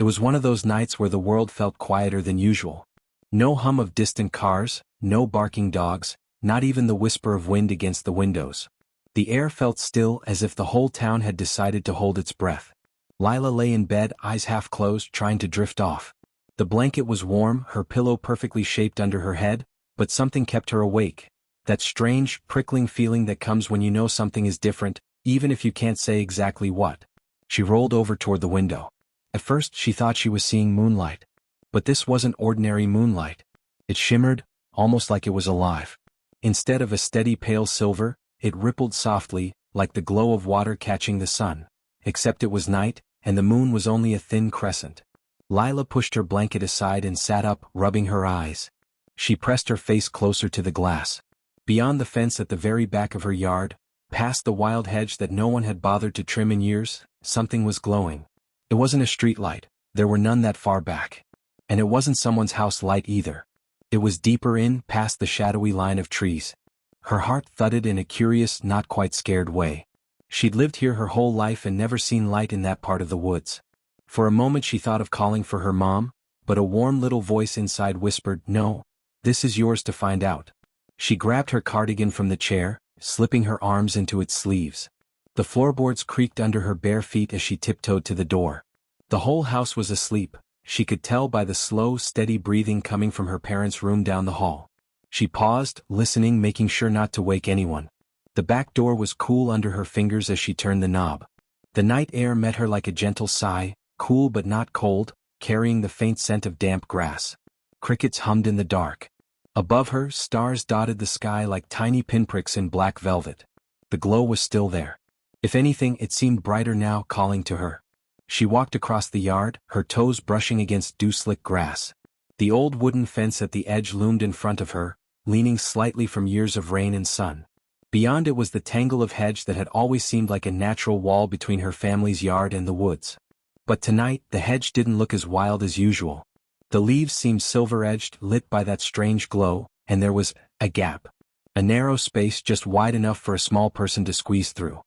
It was one of those nights where the world felt quieter than usual. No hum of distant cars, no barking dogs, not even the whisper of wind against the windows. The air felt still, as if the whole town had decided to hold its breath. Lila lay in bed, eyes half closed, trying to drift off. The blanket was warm, her pillow perfectly shaped under her head, but something kept her awake. That strange, prickling feeling that comes when you know something is different, even if you can't say exactly what. She rolled over toward the window. At first she thought she was seeing moonlight. But this wasn't ordinary moonlight. It shimmered, almost like it was alive. Instead of a steady pale silver, it rippled softly, like the glow of water catching the sun. Except it was night, and the moon was only a thin crescent. Lila pushed her blanket aside and sat up, rubbing her eyes. She pressed her face closer to the glass. Beyond the fence at the very back of her yard, past the wild hedge that no one had bothered to trim in years, something was glowing. It wasn't a street light, there were none that far back. And it wasn't someone's house light either. It was deeper in, past the shadowy line of trees. Her heart thudded in a curious, not quite scared way. She'd lived here her whole life and never seen light in that part of the woods. For a moment she thought of calling for her mom, but a warm little voice inside whispered, "No, this is yours to find out." She grabbed her cardigan from the chair, slipping her arms into its sleeves. The floorboards creaked under her bare feet as she tiptoed to the door. The whole house was asleep. She could tell by the slow, steady breathing coming from her parents' room down the hall. She paused, listening, making sure not to wake anyone. The back door was cool under her fingers as she turned the knob. The night air met her like a gentle sigh, cool but not cold, carrying the faint scent of damp grass. Crickets hummed in the dark. Above her, stars dotted the sky like tiny pinpricks in black velvet. The glow was still there. If anything, it seemed brighter now, calling to her. She walked across the yard, her toes brushing against dew-slick grass. The old wooden fence at the edge loomed in front of her, leaning slightly from years of rain and sun. Beyond it was the tangle of hedge that had always seemed like a natural wall between her family's yard and the woods. But tonight, the hedge didn't look as wild as usual. The leaves seemed silver-edged, lit by that strange glow, and there was a gap. A narrow space just wide enough for a small person to squeeze through.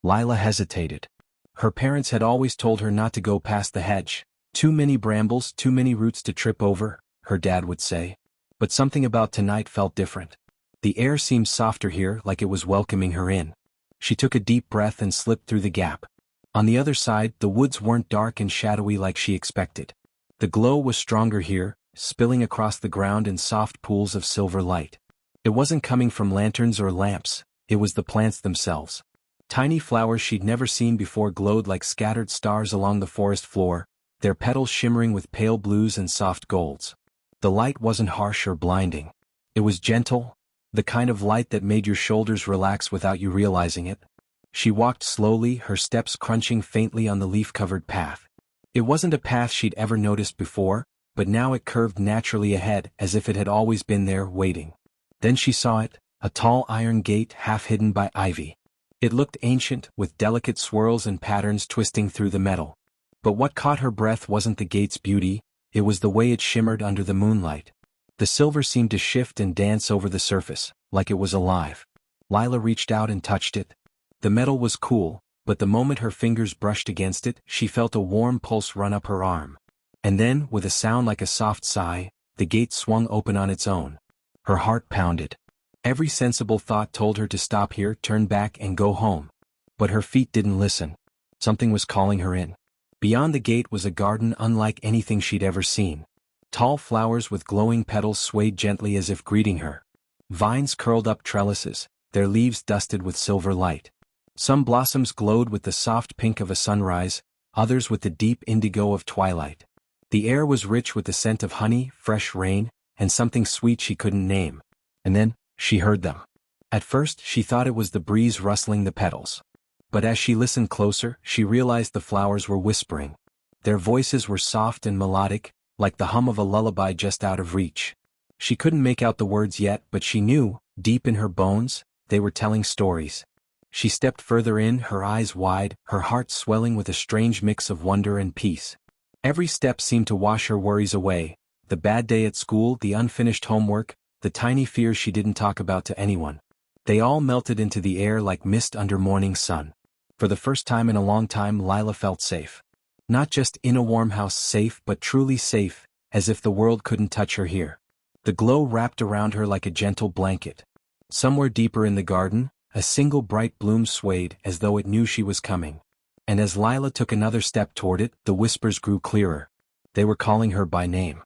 Lila hesitated. Her parents had always told her not to go past the hedge. "Too many brambles, too many roots to trip over," her dad would say. But something about tonight felt different. The air seemed softer here, like it was welcoming her in. She took a deep breath and slipped through the gap. On the other side, the woods weren't dark and shadowy like she expected. The glow was stronger here, spilling across the ground in soft pools of silver light. It wasn't coming from lanterns or lamps, it was the plants themselves. Tiny flowers she'd never seen before glowed like scattered stars along the forest floor, their petals shimmering with pale blues and soft golds. The light wasn't harsh or blinding. It was gentle, the kind of light that made your shoulders relax without you realizing it. She walked slowly, her steps crunching faintly on the leaf-covered path. It wasn't a path she'd ever noticed before, but now it curved naturally ahead, as if it had always been there, waiting. Then she saw it, a tall iron gate half hidden by ivy. It looked ancient, with delicate swirls and patterns twisting through the metal. But what caught her breath wasn't the gate's beauty, it was the way it shimmered under the moonlight. The silver seemed to shift and dance over the surface, like it was alive. Lila reached out and touched it. The metal was cool, but the moment her fingers brushed against it, she felt a warm pulse run up her arm. And then, with a sound like a soft sigh, the gate swung open on its own. Her heart pounded. Every sensible thought told her to stop here, turn back, and go home. But her feet didn't listen. Something was calling her in. Beyond the gate was a garden unlike anything she'd ever seen. Tall flowers with glowing petals swayed gently as if greeting her. Vines curled up trellises, their leaves dusted with silver light. Some blossoms glowed with the soft pink of a sunrise, others with the deep indigo of twilight. The air was rich with the scent of honey, fresh rain, and something sweet she couldn't name. And then, she heard them. At first, she thought it was the breeze rustling the petals. But as she listened closer, she realized the flowers were whispering. Their voices were soft and melodic, like the hum of a lullaby just out of reach. She couldn't make out the words yet, but she knew, deep in her bones, they were telling stories. She stepped further in, her eyes wide, her heart swelling with a strange mix of wonder and peace. Every step seemed to wash her worries away, the bad day at school, the unfinished homework, the tiny fears she didn't talk about to anyone. They all melted into the air like mist under morning sun. For the first time in a long time, Lila felt safe. Not just in a warm house safe but truly safe, as if the world couldn't touch her here. The glow wrapped around her like a gentle blanket. Somewhere deeper in the garden, a single bright bloom swayed as though it knew she was coming. And as Lila took another step toward it, the whispers grew clearer. They were calling her by name.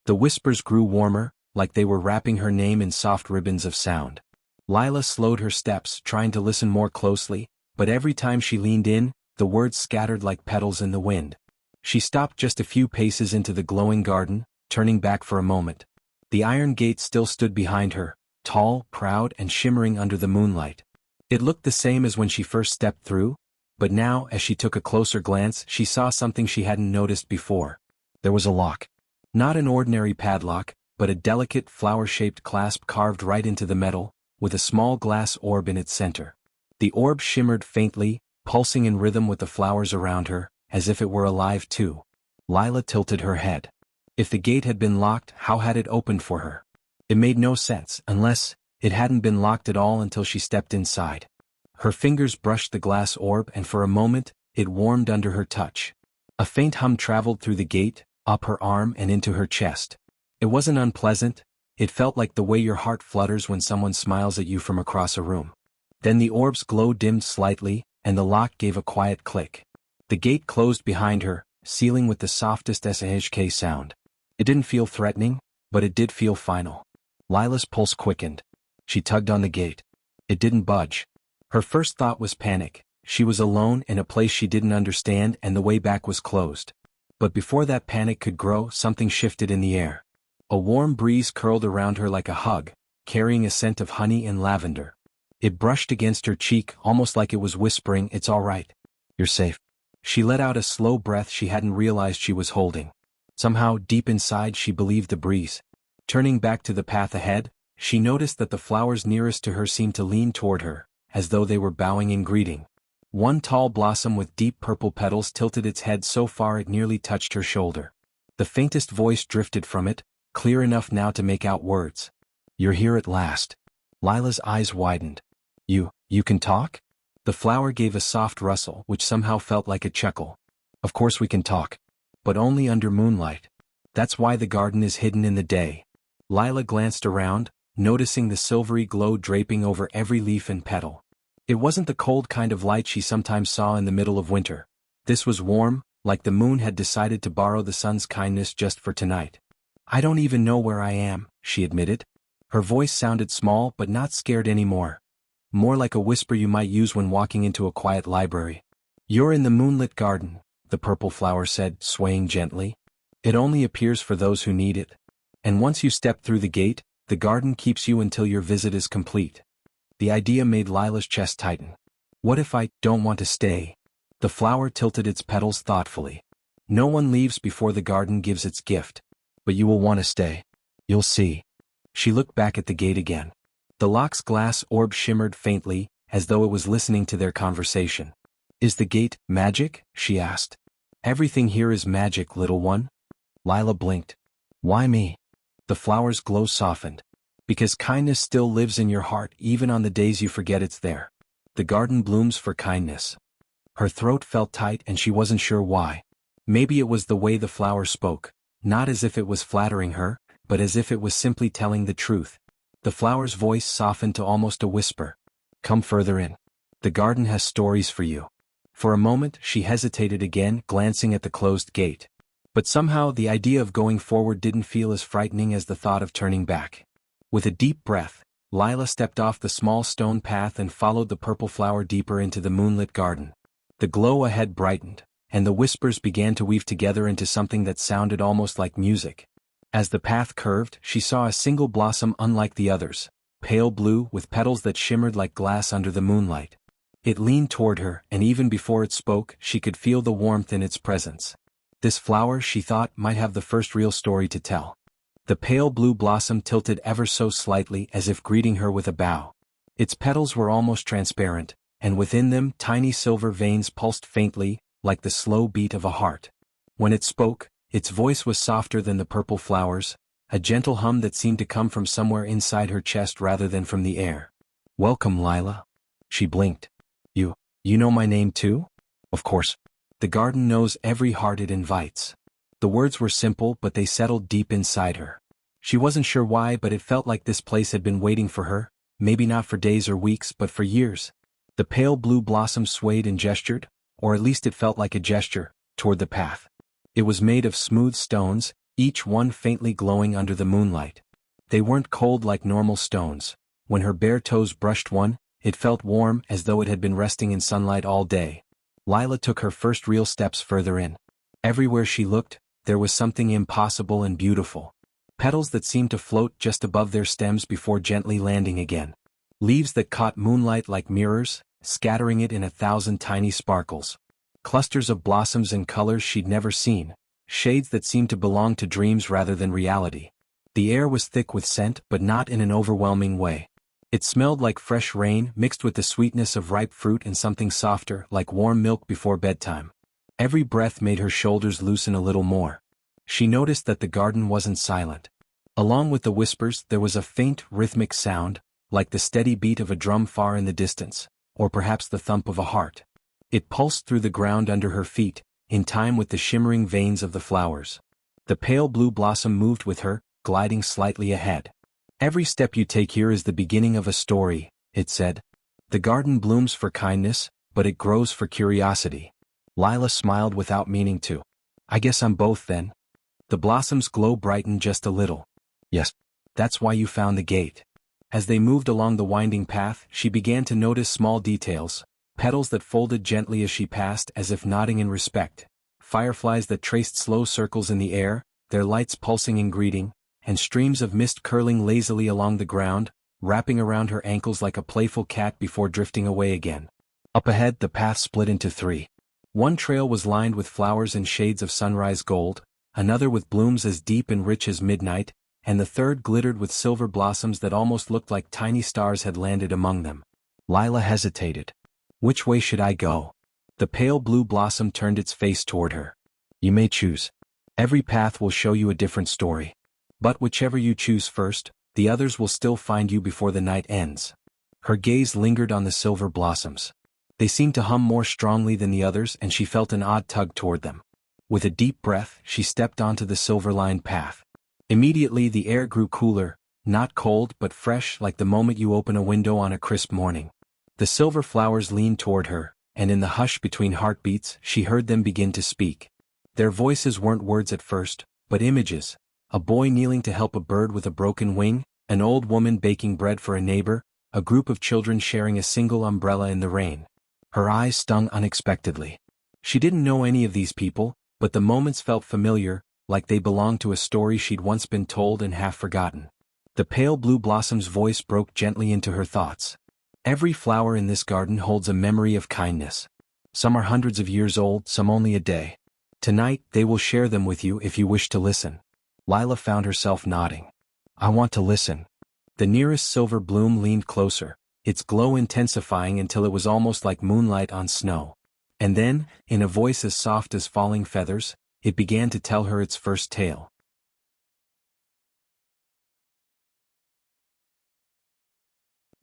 The whispers grew warmer, like they were wrapping her name in soft ribbons of sound. Lila slowed her steps, trying to listen more closely, but every time she leaned in, the words scattered like petals in the wind. She stopped just a few paces into the glowing garden, turning back for a moment. The iron gate still stood behind her, tall, proud, and shimmering under the moonlight. It looked the same as when she first stepped through, but now, as she took a closer glance, she saw something she hadn't noticed before. There was a lock. Not an ordinary padlock, but a delicate flower-shaped clasp carved right into the metal, with a small glass orb in its center. The orb shimmered faintly, pulsing in rhythm with the flowers around her, as if it were alive too. Lila tilted her head. If the gate had been locked, how had it opened for her? It made no sense, unless it hadn't been locked at all until she stepped inside. Her fingers brushed the glass orb and for a moment, it warmed under her touch. A faint hum traveled through the gate, up her arm and into her chest. It wasn't unpleasant, it felt like the way your heart flutters when someone smiles at you from across a room. Then the orb's glow dimmed slightly, and the lock gave a quiet click. The gate closed behind her, sealing with the softest SHK sound. It didn't feel threatening, but it did feel final. Lila's pulse quickened. She tugged on the gate. It didn't budge. Her first thought was panic. She was alone in a place she didn't understand and the way back was closed. But before that panic could grow, something shifted in the air. A warm breeze curled around her like a hug, carrying a scent of honey and lavender. It brushed against her cheek almost like it was whispering, "It's all right. You're safe." She let out a slow breath she hadn't realized she was holding. Somehow, deep inside, she believed the breeze. Turning back to the path ahead, she noticed that the flowers nearest to her seemed to lean toward her, as though they were bowing in greeting. One tall blossom with deep purple petals tilted its head so far it nearly touched her shoulder. The faintest voice drifted from it, clear enough now to make out words. "You're here at last." Lila's eyes widened. You can talk?" The flower gave a soft rustle which somehow felt like a chuckle. "Of course we can talk. But only under moonlight. That's why the garden is hidden in the day." Lila glanced around, noticing the silvery glow draping over every leaf and petal. It wasn't the cold kind of light she sometimes saw in the middle of winter. This was warm, like the moon had decided to borrow the sun's kindness just for tonight. "I don't even know where I am," she admitted. Her voice sounded small but not scared anymore. More like a whisper you might use when walking into a quiet library. "You're in the Moonlit Garden," the purple flower said, swaying gently. "It only appears for those who need it. And once you step through the gate, the garden keeps you until your visit is complete." The idea made Lila's chest tighten. "What if I don't want to stay?" The flower tilted its petals thoughtfully. "No one leaves before the garden gives its gift. But you will want to stay. You'll see." She looked back at the gate again. The lock's glass orb shimmered faintly, as though it was listening to their conversation. "Is the gate magic?" she asked. "Everything here is magic, little one." Lila blinked. "Why me?" The flower's glow softened. "Because kindness still lives in your heart even on the days you forget it's there. The garden blooms for kindness." Her throat felt tight and she wasn't sure why. Maybe it was the way the flower spoke, not as if it was flattering her, but as if it was simply telling the truth. The flower's voice softened to almost a whisper. "Come further in. The garden has stories for you." For a moment she hesitated again, glancing at the closed gate. But somehow the idea of going forward didn't feel as frightening as the thought of turning back. With a deep breath, Lila stepped off the small stone path and followed the purple flower deeper into the moonlit garden. The glow ahead brightened, and the whispers began to weave together into something that sounded almost like music. As the path curved, she saw a single blossom unlike the others, pale blue with petals that shimmered like glass under the moonlight. It leaned toward her, and even before it spoke, she could feel the warmth in its presence. This flower, she thought, might have the first real story to tell. The pale blue blossom tilted ever so slightly as if greeting her with a bow. Its petals were almost transparent, and within them tiny silver veins pulsed faintly, like the slow beat of a heart. When it spoke, its voice was softer than the purple flowers, a gentle hum that seemed to come from somewhere inside her chest rather than from the air. "Welcome, Lila." She blinked. You know my name too?" "Of course." The garden knows every heart it invites. The words were simple, but they settled deep inside her. She wasn't sure why, but it felt like this place had been waiting for her, maybe not for days or weeks, but for years. The pale blue blossoms swayed and gestured, or at least it felt like a gesture, toward the path. It was made of smooth stones, each one faintly glowing under the moonlight. They weren't cold like normal stones. When her bare toes brushed one, it felt warm as though it had been resting in sunlight all day. Lila took her first real steps further in. Everywhere she looked, there was something impossible and beautiful. Petals that seemed to float just above their stems before gently landing again. Leaves that caught moonlight like mirrors, scattering it in 1,000 tiny sparkles. Clusters of blossoms and colors she'd never seen, shades that seemed to belong to dreams rather than reality. The air was thick with scent, but not in an overwhelming way. It smelled like fresh rain mixed with the sweetness of ripe fruit and something softer, like warm milk before bedtime. Every breath made her shoulders loosen a little more. She noticed that the garden wasn't silent. Along with the whispers, there was a faint, rhythmic sound, like the steady beat of a drum far in the distance, or perhaps the thump of a heart. It pulsed through the ground under her feet, in time with the shimmering veins of the flowers. The pale blue blossom moved with her, gliding slightly ahead. "Every step you take here is the beginning of a story," it said. "The garden blooms for kindness, but it grows for curiosity." Lila smiled without meaning to. "I guess I'm both then." The blossom's glow brightened just a little. "Yes, that's why you found the gate." As they moved along the winding path, she began to notice small details, petals that folded gently as she passed as if nodding in respect, fireflies that traced slow circles in the air, their lights pulsing in greeting, and streams of mist curling lazily along the ground, wrapping around her ankles like a playful cat before drifting away again. Up ahead, the path split into three. One trail was lined with flowers in shades of sunrise gold, another with blooms as deep and rich as midnight, and the third glittered with silver blossoms that almost looked like tiny stars had landed among them. Lila hesitated. "Which way should I go?" The pale blue blossom turned its face toward her. "You may choose. Every path will show you a different story. But whichever you choose first, the others will still find you before the night ends." Her gaze lingered on the silver blossoms. They seemed to hum more strongly than the others, and she felt an odd tug toward them. With a deep breath, she stepped onto the silver-lined path. Immediately the air grew cooler, not cold but fresh like the moment you open a window on a crisp morning. The silver flowers leaned toward her, and in the hush between heartbeats she heard them begin to speak. Their voices weren't words at first, but images. A boy kneeling to help a bird with a broken wing, an old woman baking bread for a neighbor, a group of children sharing a single umbrella in the rain. Her eyes stung unexpectedly. She didn't know any of these people, but the moments felt familiar, like they belonged to a story she'd once been told and half forgotten. The pale blue blossom's voice broke gently into her thoughts. "Every flower in this garden holds a memory of kindness. Some are hundreds of years old, some only a day. Tonight they will share them with you if you wish to listen." Lila found herself nodding. "I want to listen." The nearest silver bloom leaned closer, its glow intensifying until it was almost like moonlight on snow. And then, in a voice as soft as falling feathers, it began to tell her its first tale.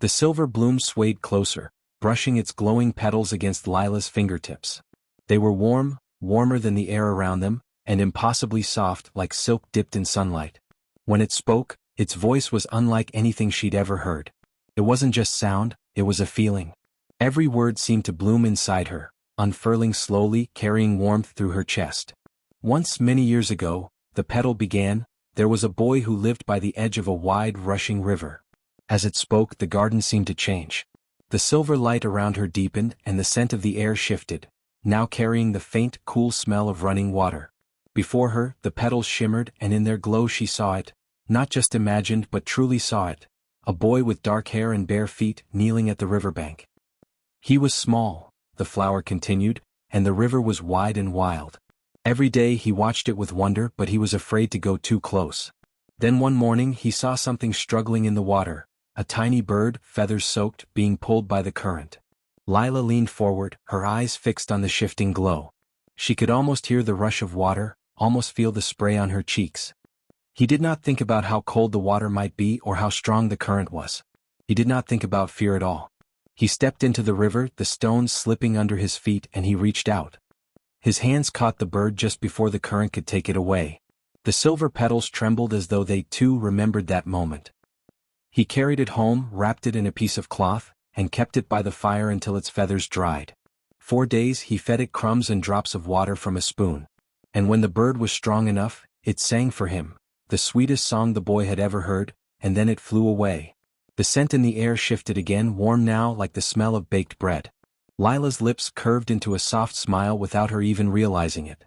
The silver bloom swayed closer, brushing its glowing petals against Lila's fingertips. They were warm, warmer than the air around them, and impossibly soft like silk dipped in sunlight. When it spoke, its voice was unlike anything she'd ever heard. It wasn't just sound, it was a feeling. Every word seemed to bloom inside her, unfurling slowly, carrying warmth through her chest. "Once many years ago," the petal began, "there was a boy who lived by the edge of a wide, rushing river." As it spoke, the garden seemed to change. The silver light around her deepened, and the scent of the air shifted, now carrying the faint, cool smell of running water. Before her, the petals shimmered, and in their glow she saw it, not just imagined but truly saw it, a boy with dark hair and bare feet kneeling at the riverbank. He was small, the flower continued, and the river was wide and wild. Every day he watched it with wonder, but he was afraid to go too close. Then one morning he saw something struggling in the water, a tiny bird, feathers soaked, being pulled by the current. Lila leaned forward, her eyes fixed on the shifting glow. She could almost hear the rush of water, almost feel the spray on her cheeks. He did not think about how cold the water might be or how strong the current was. He did not think about fear at all. He stepped into the river, the stones slipping under his feet, and he reached out. His hands caught the bird just before the current could take it away. The silver petals trembled as though they too remembered that moment. He carried it home, wrapped it in a piece of cloth, and kept it by the fire until its feathers dried. 4 days he fed it crumbs and drops of water from a spoon. And when the bird was strong enough, it sang for him, the sweetest song the boy had ever heard, and then it flew away. The scent in the air shifted again, warm now like the smell of baked bread. Lila's lips curved into a soft smile without her even realizing it.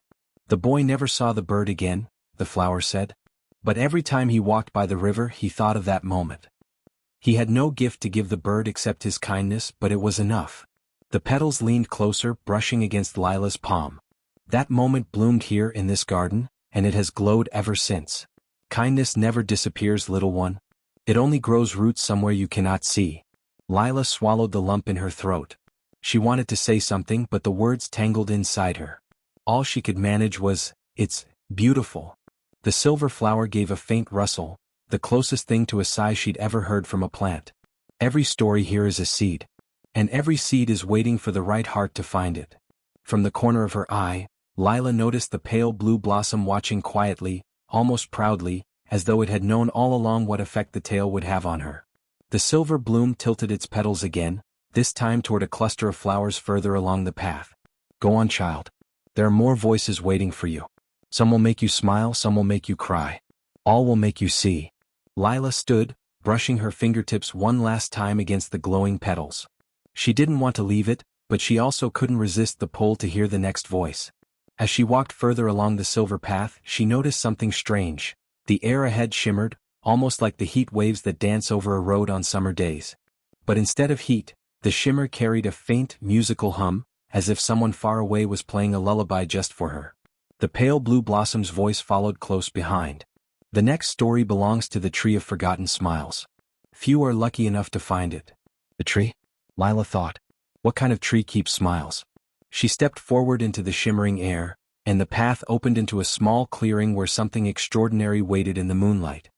The boy never saw the bird again, the flower said. But every time he walked by the river he thought of that moment. He had no gift to give the bird except his kindness, but it was enough. The petals leaned closer, brushing against Lila's palm. That moment bloomed here in this garden, and it has glowed ever since. Kindness never disappears, little one. It only grows roots somewhere you cannot see. Lila swallowed the lump in her throat. She wanted to say something, but the words tangled inside her. All she could manage was, "It's beautiful." The silver flower gave a faint rustle, the closest thing to a sigh she'd ever heard from a plant. Every story here is a seed. And every seed is waiting for the right heart to find it. From the corner of her eye, Lila noticed the pale blue blossom watching quietly, almost proudly, as though it had known all along what effect the tale would have on her. The silver bloom tilted its petals again, this time toward a cluster of flowers further along the path. "Go on, child. There are more voices waiting for you. Some will make you smile, some will make you cry. All will make you see." Lila stood, brushing her fingertips one last time against the glowing petals. She didn't want to leave it, but she also couldn't resist the pull to hear the next voice. As she walked further along the silver path, she noticed something strange. The air ahead shimmered, almost like the heat waves that dance over a road on summer days. But instead of heat, the shimmer carried a faint, musical hum, as if someone far away was playing a lullaby just for her. The pale blue blossom's voice followed close behind. The next story belongs to the tree of forgotten smiles. Few are lucky enough to find it. The tree? Lila thought. What kind of tree keeps smiles? She stepped forward into the shimmering air, and the path opened into a small clearing where something extraordinary waited in the moonlight.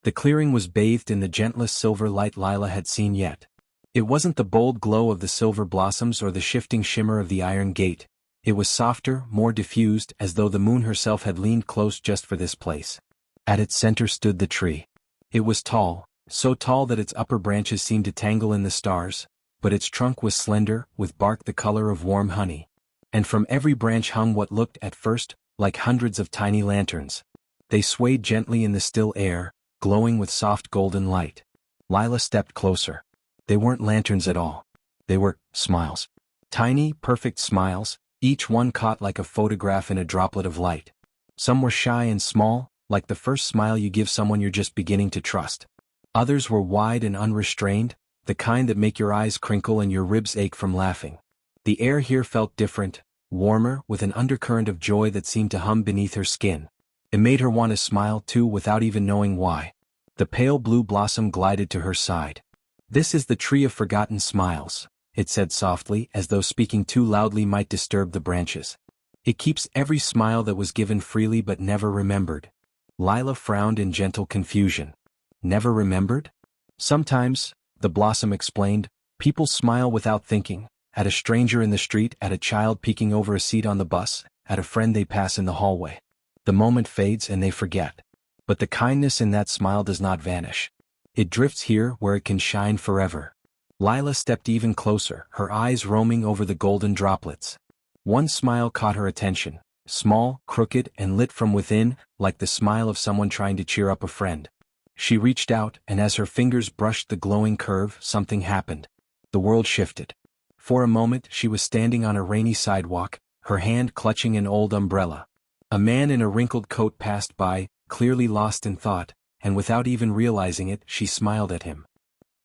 The clearing was bathed in the gentlest silver light Lila had seen yet. It wasn't the bold glow of the silver blossoms or the shifting shimmer of the iron gate. It was softer, more diffused, as though the moon herself had leaned close just for this place. At its center stood the tree. It was tall, so tall that its upper branches seemed to tangle in the stars, but its trunk was slender, with bark the color of warm honey. And from every branch hung what looked, at first, like hundreds of tiny lanterns. They swayed gently in the still air, glowing with soft golden light. Lila stepped closer. They weren't lanterns at all. They were smiles. Tiny, perfect smiles, each one caught like a photograph in a droplet of light. Some were shy and small, like the first smile you give someone you're just beginning to trust. Others were wide and unrestrained, the kind that make your eyes crinkle and your ribs ache from laughing. The air here felt different, warmer, with an undercurrent of joy that seemed to hum beneath her skin. It made her want to smile too without even knowing why. The pale blue blossom glided to her side. "This is the tree of forgotten smiles," it said softly, as though speaking too loudly might disturb the branches. "It keeps every smile that was given freely but never remembered." Lila frowned in gentle confusion. Never remembered? "Sometimes," the blossom explained, "people smile without thinking, at a stranger in the street, at a child peeking over a seat on the bus, at a friend they pass in the hallway. The moment fades and they forget. But the kindness in that smile does not vanish. It drifts here where it can shine forever." Lila stepped even closer, her eyes roaming over the golden droplets. One smile caught her attention, small, crooked, and lit from within, like the smile of someone trying to cheer up a friend. She reached out, and as her fingers brushed the glowing curve, something happened. The world shifted. For a moment she was standing on a rainy sidewalk, her hand clutching an old umbrella. A man in a wrinkled coat passed by, clearly lost in thought, and without even realizing it, she smiled at him.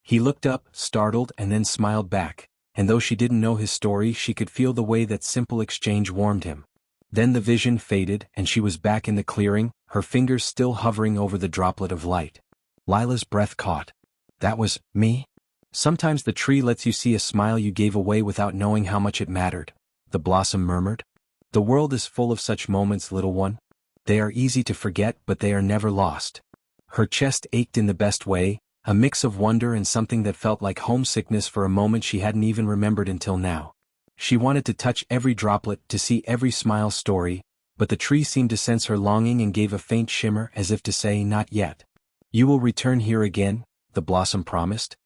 He looked up, startled, and then smiled back, and though she didn't know his story, she could feel the way that simple exchange warmed him. Then the vision faded, and she was back in the clearing, her fingers still hovering over the droplet of light. Lila's breath caught. "That was me?" "Sometimes the tree lets you see a smile you gave away without knowing how much it mattered," the blossom murmured. "The world is full of such moments, little one. They are easy to forget, but they are never lost." Her chest ached in the best way, a mix of wonder and something that felt like homesickness for a moment she hadn't even remembered until now. She wanted to touch every droplet, to see every smile story, but the tree seemed to sense her longing and gave a faint shimmer as if to say, "Not yet. You will return here again," the blossom promised.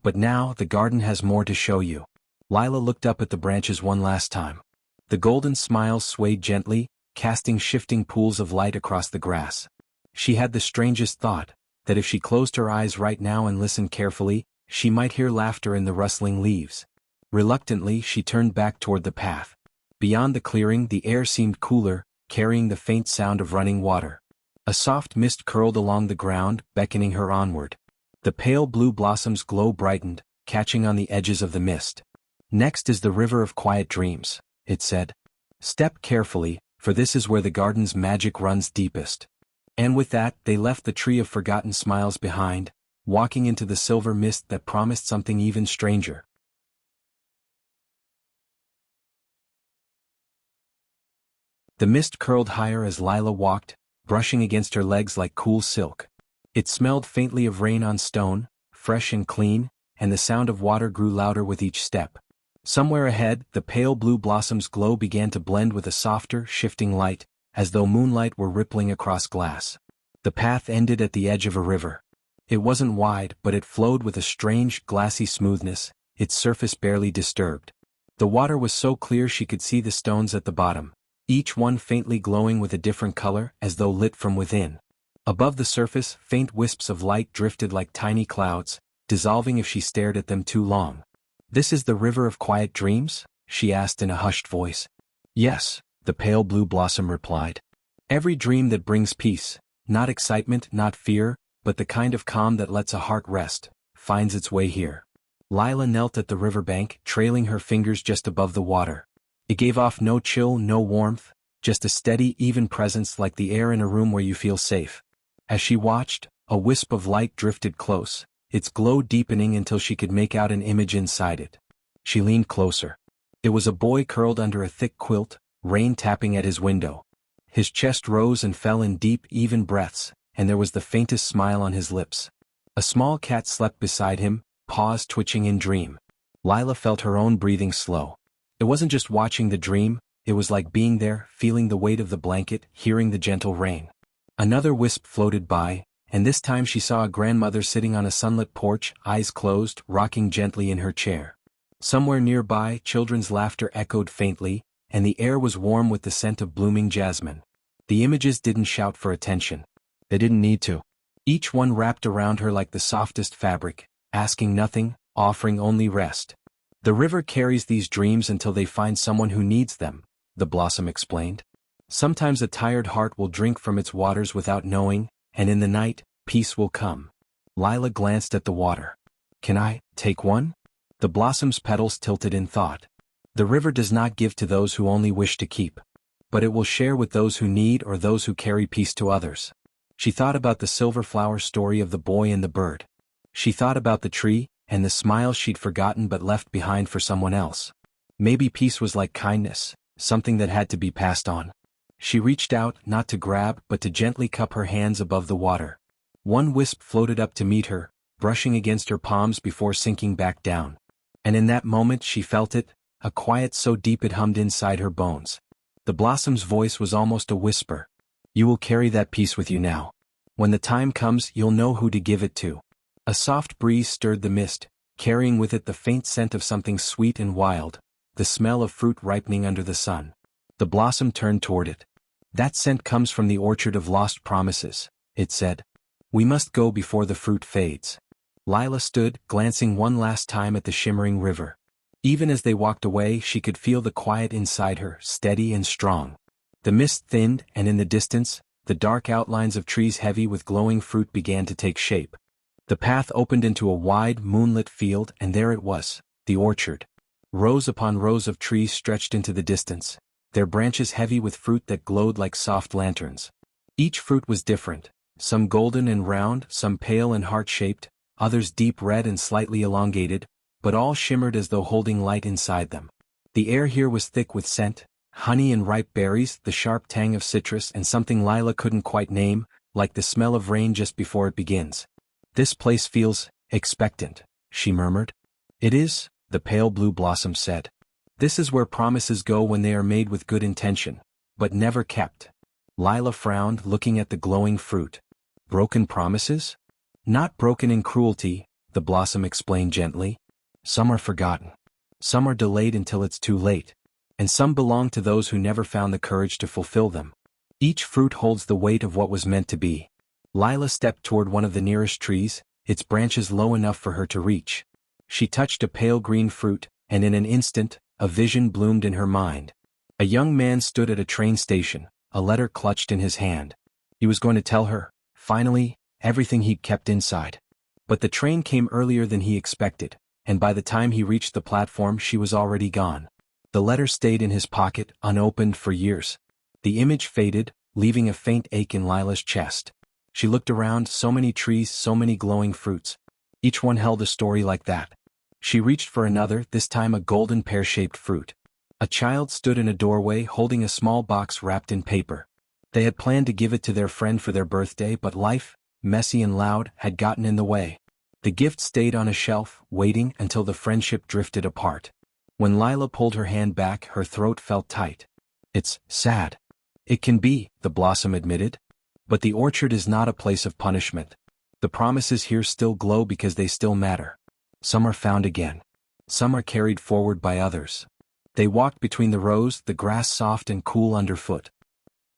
"But now the garden has more to show you." Lila looked up at the branches one last time. The golden smiles swayed gently, casting shifting pools of light across the grass. She had the strangest thought, that if she closed her eyes right now and listened carefully, she might hear laughter in the rustling leaves. Reluctantly, she turned back toward the path. Beyond the clearing, the air seemed cooler, carrying the faint sound of running water. A soft mist curled along the ground, beckoning her onward. The pale blue blossoms' glow brightened, catching on the edges of the mist. "Next is the river of quiet dreams," it said. "Step carefully, for this is where the garden's magic runs deepest." And with that, they left the tree of forgotten smiles behind, walking into the silver mist that promised something even stranger. The mist curled higher as Lila walked, brushing against her legs like cool silk. It smelled faintly of rain on stone, fresh and clean, and the sound of water grew louder with each step. Somewhere ahead, the pale blue blossom's glow began to blend with a softer, shifting light, as though moonlight were rippling across glass. The path ended at the edge of a river. It wasn't wide, but it flowed with a strange, glassy smoothness, its surface barely disturbed. The water was so clear she could see the stones at the bottom, each one faintly glowing with a different color as though lit from within. Above the surface, faint wisps of light drifted like tiny clouds, dissolving if she stared at them too long. "This is the river of quiet dreams?" she asked in a hushed voice. "Yes," the pale blue blossom replied. "Every dream that brings peace, not excitement, not fear, but the kind of calm that lets a heart rest, finds its way here." Lila knelt at the riverbank, trailing her fingers just above the water. It gave off no chill, no warmth, just a steady, even presence like the air in a room where you feel safe. As she watched, a wisp of light drifted close, its glow deepening until she could make out an image inside it. She leaned closer. It was a boy curled under a thick quilt, rain tapping at his window. His chest rose and fell in deep, even breaths, and there was the faintest smile on his lips. A small cat slept beside him, paws twitching in dream. Lila felt her own breathing slow. It wasn't just watching the dream, it was like being there, feeling the weight of the blanket, hearing the gentle rain. Another wisp floated by, and this time she saw a grandmother sitting on a sunlit porch, eyes closed, rocking gently in her chair. Somewhere nearby, children's laughter echoed faintly, and the air was warm with the scent of blooming jasmine. The images didn't shout for attention. They didn't need to. Each one wrapped around her like the softest fabric, asking nothing, offering only rest. "The river carries these dreams until they find someone who needs them," the blossom explained. "Sometimes a tired heart will drink from its waters without knowing, and in the night, peace will come." Lila glanced at the water. "Can I take one?" The blossom's petals tilted in thought. "The river does not give to those who only wish to keep. But it will share with those who need or those who carry peace to others." She thought about the silver flower story of the boy and the bird. She thought about the tree, and the smile she'd forgotten but left behind for someone else. Maybe peace was like kindness, something that had to be passed on. She reached out, not to grab, but to gently cup her hands above the water. One wisp floated up to meet her, brushing against her palms before sinking back down. And in that moment she felt it, a quiet so deep it hummed inside her bones. The blossom's voice was almost a whisper. "You will carry that peace with you now. When the time comes, you'll know who to give it to." A soft breeze stirred the mist, carrying with it the faint scent of something sweet and wild, the smell of fruit ripening under the sun. The blossom turned toward it. "That scent comes from the orchard of lost promises," it said. "We must go before the fruit fades." Lila stood, glancing one last time at the shimmering river. Even as they walked away, she could feel the quiet inside her, steady and strong. The mist thinned, and in the distance, the dark outlines of trees heavy with glowing fruit began to take shape. The path opened into a wide, moonlit field, and there it was, the orchard. Rows upon rows of trees stretched into the distance, their branches heavy with fruit that glowed like soft lanterns. Each fruit was different, some golden and round, some pale and heart-shaped, others deep red and slightly elongated, but all shimmered as though holding light inside them. The air here was thick with scent, honey and ripe berries, the sharp tang of citrus and something Lila couldn't quite name, like the smell of rain just before it begins. "This place feels expectant," she murmured. "It is," the pale blue blossom said. This is where promises go when they are made with good intention, but never kept. Lila frowned, looking at the glowing fruit. Broken promises? Not broken in cruelty, the blossom explained gently. Some are forgotten. Some are delayed until it's too late. And some belong to those who never found the courage to fulfill them. Each fruit holds the weight of what was meant to be. Lila stepped toward one of the nearest trees, its branches low enough for her to reach. She touched a pale green fruit, and in an instant, a vision bloomed in her mind. A young man stood at a train station, a letter clutched in his hand. He was going to tell her, finally, everything he'd kept inside. But the train came earlier than he expected, and by the time he reached the platform she was already gone. The letter stayed in his pocket, unopened for years. The image faded, leaving a faint ache in Lila's chest. She looked around, so many trees, so many glowing fruits. Each one held a story like that. She reached for another, this time a golden pear-shaped fruit. A child stood in a doorway holding a small box wrapped in paper. They had planned to give it to their friend for their birthday, but life, messy and loud, had gotten in the way. The gift stayed on a shelf, waiting until the friendship drifted apart. When Lila pulled her hand back, her throat felt tight. It's sad. It can be, the blossom admitted. But the orchard is not a place of punishment. The promises here still glow because they still matter. Some are found again. Some are carried forward by others. They walked between the rows, the grass soft and cool underfoot.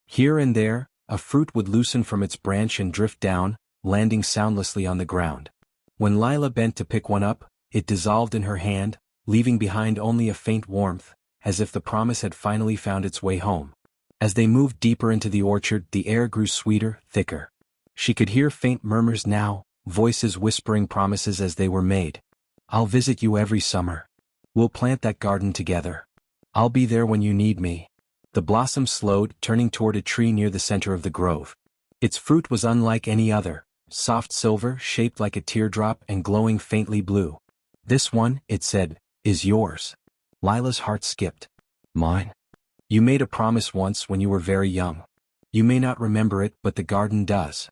Here and there, a fruit would loosen from its branch and drift down, landing soundlessly on the ground. When Lila bent to pick one up, it dissolved in her hand, leaving behind only a faint warmth, as if the promise had finally found its way home. As they moved deeper into the orchard, the air grew sweeter, thicker. She could hear faint murmurs now, voices whispering promises as they were made. I'll visit you every summer. We'll plant that garden together. I'll be there when you need me. The blossom slowed, turning toward a tree near the center of the grove. Its fruit was unlike any other, soft silver, shaped like a teardrop and glowing faintly blue. This one, it said, is yours. Lila's heart skipped. Mine? You made a promise once when you were very young. You may not remember it, but the garden does.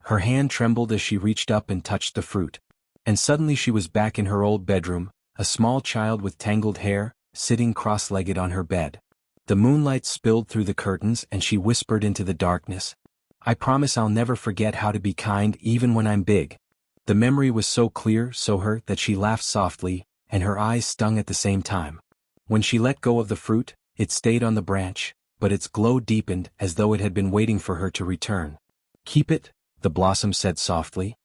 Her hand trembled as she reached up and touched the fruit. And suddenly she was back in her old bedroom, a small child with tangled hair, sitting cross-legged on her bed. The moonlight spilled through the curtains and she whispered into the darkness. I promise I'll never forget how to be kind even when I'm big. The memory was so clear, so hurt, that she laughed softly, and her eyes stung at the same time. When she let go of the fruit, it stayed on the branch, but its glow deepened as though it had been waiting for her to return. Keep it, the blossom said softly.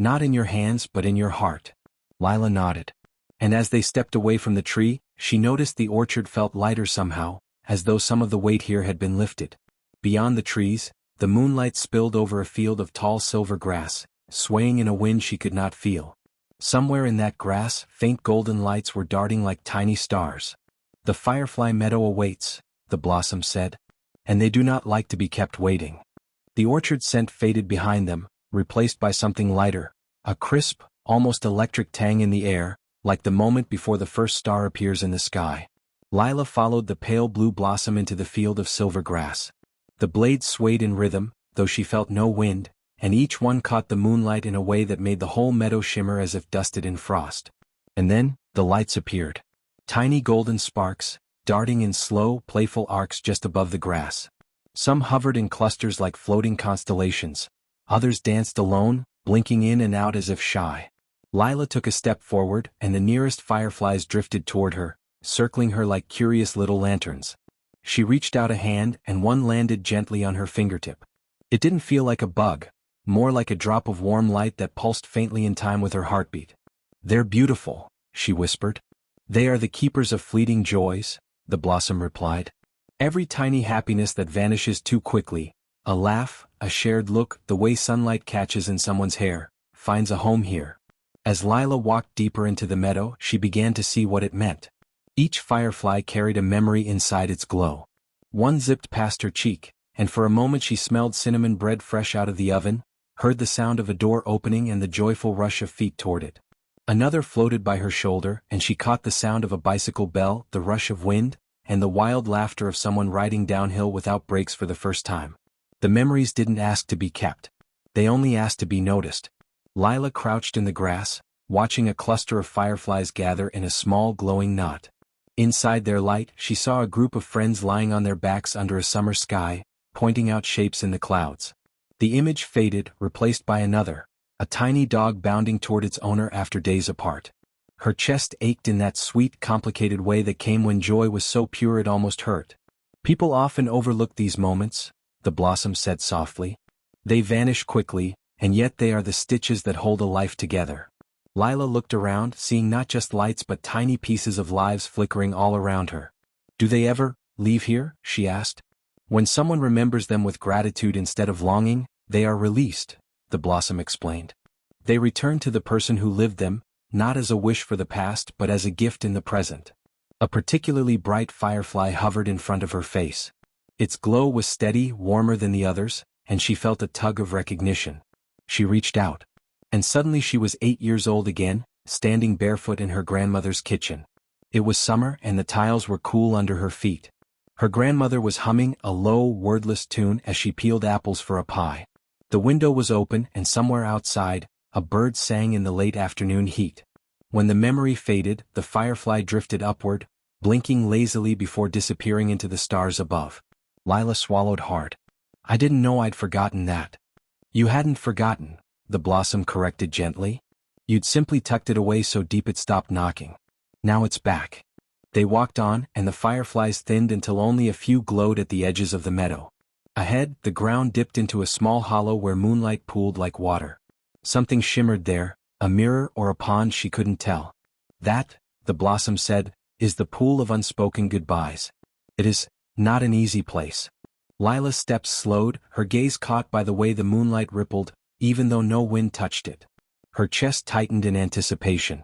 Not in your hands but in your heart. Lila nodded. And as they stepped away from the tree, she noticed the orchard felt lighter somehow, as though some of the weight here had been lifted. Beyond the trees, the moonlight spilled over a field of tall silver grass, swaying in a wind she could not feel. Somewhere in that grass, faint golden lights were darting like tiny stars. The firefly meadow awaits, the blossom said. And they do not like to be kept waiting. The orchard scent faded behind them, replaced by something lighter, a crisp, almost electric tang in the air, like the moment before the first star appears in the sky. Lila followed the pale blue blossom into the field of silver grass. The blades swayed in rhythm, though she felt no wind, and each one caught the moonlight in a way that made the whole meadow shimmer as if dusted in frost. And then, the lights appeared. Tiny golden sparks, darting in slow, playful arcs just above the grass. Some hovered in clusters like floating constellations. Others danced alone, blinking in and out as if shy. Lila took a step forward, and the nearest fireflies drifted toward her, circling her like curious little lanterns. She reached out a hand, and one landed gently on her fingertip. It didn't feel like a bug, more like a drop of warm light that pulsed faintly in time with her heartbeat. They're beautiful, she whispered. They are the keepers of fleeting joys, the blossom replied. Every tiny happiness that vanishes too quickly, a laugh, a shared look, the way sunlight catches in someone's hair, finds a home here. As Lila walked deeper into the meadow, she began to see what it meant. Each firefly carried a memory inside its glow. One zipped past her cheek, and for a moment she smelled cinnamon bread fresh out of the oven, heard the sound of a door opening and the joyful rush of feet toward it. Another floated by her shoulder, and she caught the sound of a bicycle bell, the rush of wind, and the wild laughter of someone riding downhill without brakes for the first time. The memories didn't ask to be kept. They only asked to be noticed. Lila crouched in the grass, watching a cluster of fireflies gather in a small glowing knot. Inside their light, she saw a group of friends lying on their backs under a summer sky, pointing out shapes in the clouds. The image faded, replaced by another, a tiny dog bounding toward its owner after days apart. Her chest ached in that sweet, complicated way that came when joy was so pure it almost hurt. People often overlook these moments, the blossom said softly. They vanish quickly, and yet they are the stitches that hold a life together. Lila looked around, seeing not just lights but tiny pieces of lives flickering all around her. Do they ever leave here? She asked. When someone remembers them with gratitude instead of longing, they are released, the blossom explained. They return to the person who lived them, not as a wish for the past but as a gift in the present. A particularly bright firefly hovered in front of her face. Its glow was steady, warmer than the others, and she felt a tug of recognition. She reached out. And suddenly she was 8 years old again, standing barefoot in her grandmother's kitchen. It was summer and the tiles were cool under her feet. Her grandmother was humming a low, wordless tune as she peeled apples for a pie. The window was open and somewhere outside, a bird sang in the late afternoon heat. When the memory faded, the firefly drifted upward, blinking lazily before disappearing into the stars above. Lila swallowed hard. I didn't know I'd forgotten that. You hadn't forgotten, the blossom corrected gently. You'd simply tucked it away so deep it stopped knocking. Now it's back. They walked on, and the fireflies thinned until only a few glowed at the edges of the meadow. Ahead, the ground dipped into a small hollow where moonlight pooled like water. Something shimmered there, a mirror or a pond she couldn't tell. That, the blossom said, is the pool of unspoken goodbyes. It is not an easy place. Lila's steps slowed, her gaze caught by the way the moonlight rippled, even though no wind touched it. Her chest tightened in anticipation.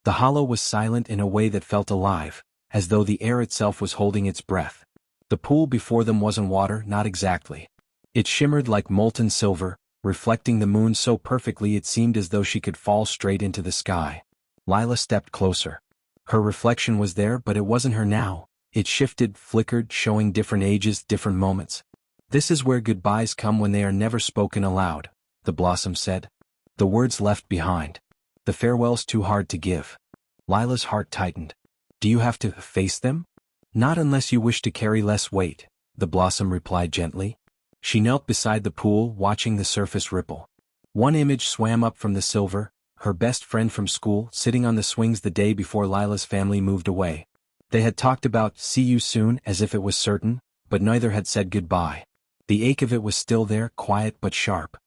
The hollow was silent in a way that felt alive, as though the air itself was holding its breath. The pool before them wasn't water, not exactly. It shimmered like molten silver, reflecting the moon so perfectly it seemed as though she could fall straight into the sky. Lila stepped closer. Her reflection was there, but it wasn't her now. It shifted, flickered, showing different ages, different moments. This is where goodbyes come when they are never spoken aloud, the blossom said. The words left behind. The farewells too hard to give. Lila's heart tightened. Do you have to face them? Not unless you wish to carry less weight, the blossom replied gently. She knelt beside the pool, watching the surface ripple. One image swam up from the silver, her best friend from school, sitting on the swings the day before Lila's family moved away. They had talked about see you soon as if it was certain, but neither had said goodbye. The ache of it was still there, quiet but sharp.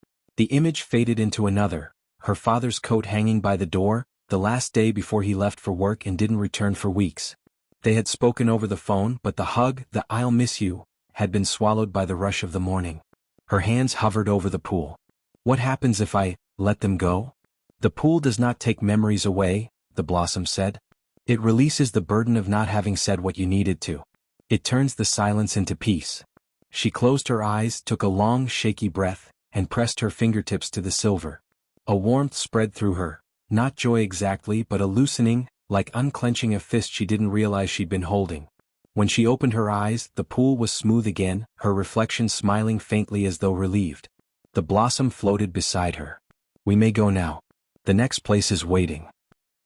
The image faded into another, her father's coat hanging by the door, the last day before he left for work and didn't return for weeks. They had spoken over the phone, but the hug, the I'll miss you, had been swallowed by the rush of the morning. Her hands hovered over the pool. What happens if I let them go? The pool does not take memories away, the blossom said. It releases the burden of not having said what you needed to. It turns the silence into peace. She closed her eyes, took a long, shaky breath, and pressed her fingertips to the silver. A warmth spread through her, not joy exactly but a loosening, like unclenching a fist she didn't realize she'd been holding. When she opened her eyes, the pool was smooth again, her reflection smiling faintly as though relieved. The blossom floated beside her. We may go now. The next place is waiting.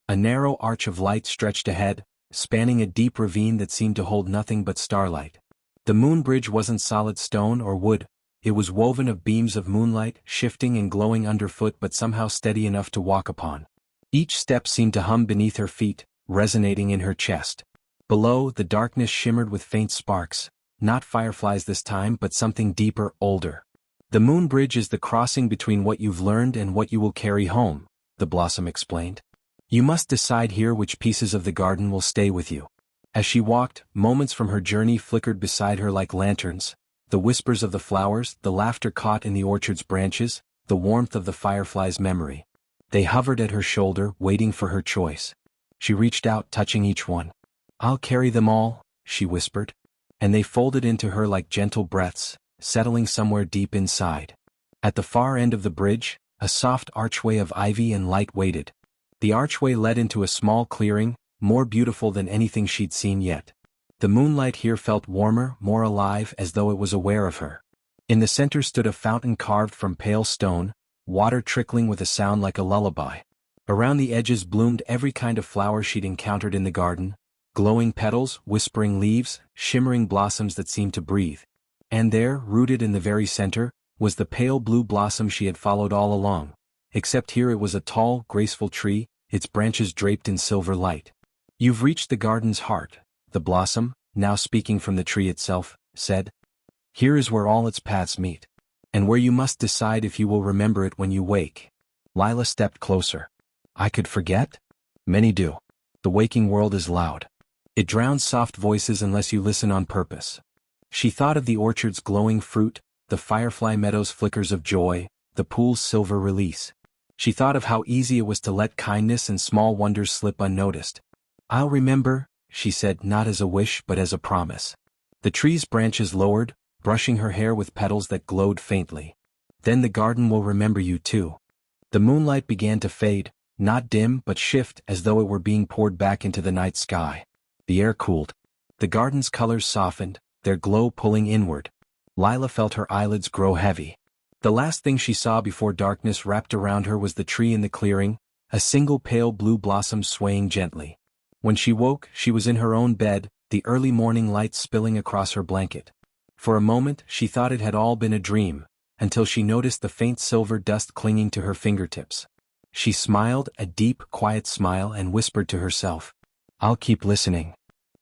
A narrow arch of light stretched ahead, spanning a deep ravine that seemed to hold nothing but starlight. The moon bridge wasn't solid stone or wood, it was woven of beams of moonlight, shifting and glowing underfoot but somehow steady enough to walk upon. Each step seemed to hum beneath her feet, resonating in her chest. Below, the darkness shimmered with faint sparks, not fireflies this time but something deeper, older. The moon bridge is the crossing between what you've learned and what you will carry home, the blossom explained. You must decide here which pieces of the garden will stay with you. As she walked, moments from her journey flickered beside her like lanterns, the whispers of the flowers, the laughter caught in the orchard's branches, the warmth of the firefly's memory. They hovered at her shoulder, waiting for her choice. She reached out, touching each one. I'll carry them all, she whispered. And they folded into her like gentle breaths, settling somewhere deep inside. At the far end of the bridge, a soft archway of ivy and light waited. The archway led into a small clearing, more beautiful than anything she'd seen yet. The moonlight here felt warmer, more alive, as though it was aware of her. In the center stood a fountain carved from pale stone, water trickling with a sound like a lullaby. Around the edges bloomed every kind of flower she'd encountered in the garden, Glowing petals, whispering leaves, shimmering blossoms that seemed to breathe. And there, rooted in the very center, was the pale blue blossom she had followed all along. Except here it was a tall, graceful tree, its branches draped in silver light. "You've reached the garden's heart," the blossom, now speaking from the tree itself, said. "Here is where all its paths meet. And where you must decide if you will remember it when you wake." Lila stepped closer. "I could forget?" "Many do. The waking world is loud. It drowns soft voices unless you listen on purpose." She thought of the orchard's glowing fruit, the firefly meadow's flickers of joy, the pool's silver release. She thought of how easy it was to let kindness and small wonders slip unnoticed. "I'll remember," she said, not as a wish but as a promise. The tree's branches lowered, brushing her hair with petals that glowed faintly. "Then the garden will remember you too." The moonlight began to fade, not dim but shift as though it were being poured back into the night sky. The air cooled. The garden's colors softened, their glow pulling inward. Lila felt her eyelids grow heavy. The last thing she saw before darkness wrapped around her was the tree in the clearing, a single pale blue blossom swaying gently. When she woke, she was in her own bed, the early morning light spilling across her blanket. For a moment, she thought it had all been a dream, until she noticed the faint silver dust clinging to her fingertips. She smiled, a deep, quiet smile, and whispered to herself, "I'll keep listening."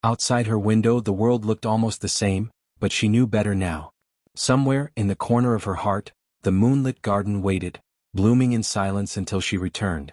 Outside her window the world looked almost the same, but she knew better now. Somewhere, in the corner of her heart, the moonlit garden waited, blooming in silence until she returned.